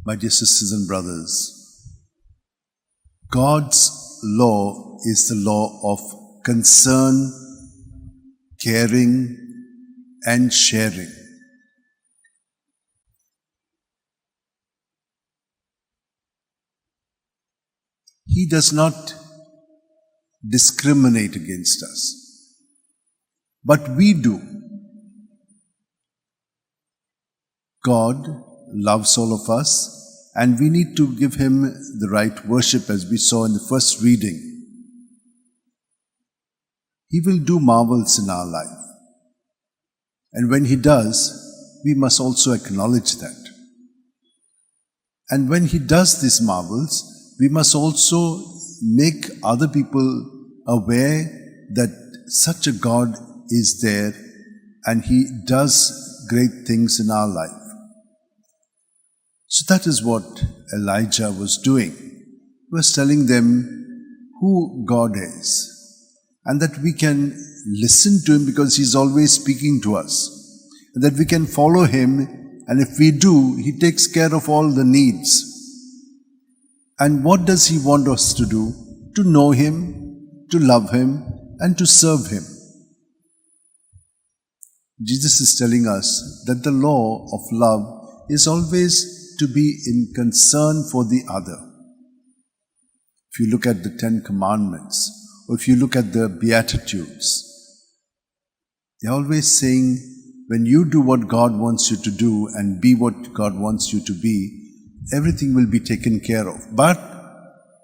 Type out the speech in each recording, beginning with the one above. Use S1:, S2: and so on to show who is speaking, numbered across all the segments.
S1: My dear sisters and brothers, God's law is the law of concern, caring, and sharing. He does not discriminate against us, but we do. God loves all of us, and we need to give Him the right worship, as we saw in the first reading. He will do marvels in our life, and when He does, we must also acknowledge that. And when He does these marvels, we must also make other people aware that such a God is there and He does great things in our life. So that is what Elijah was doing. He was telling them who God is, and that we can listen to Him because He's always speaking to us, and that we can follow Him, and if we do, He takes care of all the needs. And what does He want us to do? To know Him, to love Him, and to serve Him. Jesus is telling us that the law of love is always to be in concern for the other. If you look at the 10 Commandments, or if you look at the Beatitudes, they're always saying, when you do what God wants you to do and be what God wants you to be, everything will be taken care of. But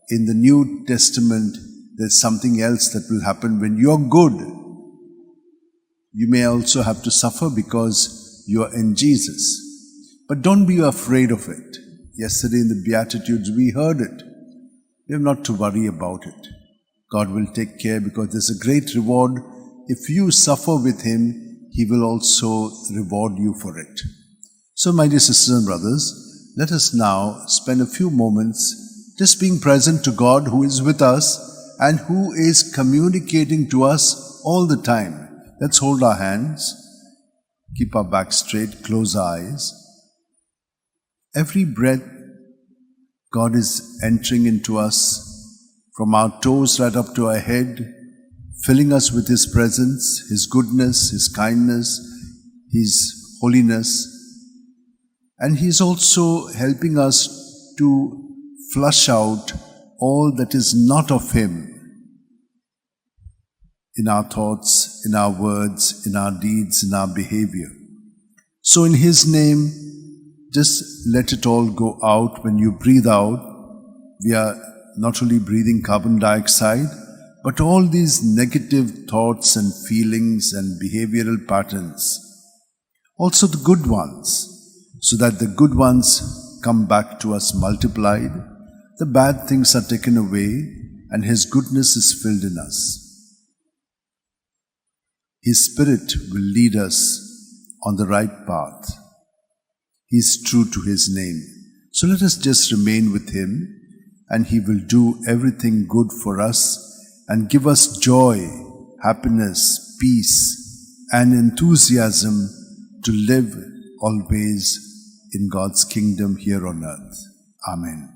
S1: in the New Testament, there's something else that will happen. When you're good, you may also have to suffer because you're in Jesus. But don't be afraid of it. Yesterday in the Beatitudes, we heard it. We have not to worry about it. God will take care because there's a great reward. If you suffer with Him, He will also reward you for it. So, my dear sisters and brothers, let us now spend a few moments just being present to God who is with us and who is communicating to us all the time. Let's hold our hands, keep our back straight, close our eyes. Every breath, God is entering into us from our toes right up to our head, filling us with His presence, His goodness, His kindness, His holiness. And He is also helping us to flush out all that is not of Him in our thoughts, in our words, in our deeds, in our behavior. So in His name, just let it all go out. When you breathe out, we are not only breathing carbon dioxide, but all these negative thoughts and feelings and behavioral patterns, also the good ones, so that the good ones come back to us multiplied, the bad things are taken away, and His goodness is filled in us. His Spirit will lead us on the right path. He is true to His name. So let us just remain with Him, and He will do everything good for us and give us joy, happiness, peace, and enthusiasm to live always in God's kingdom here on earth. Amen.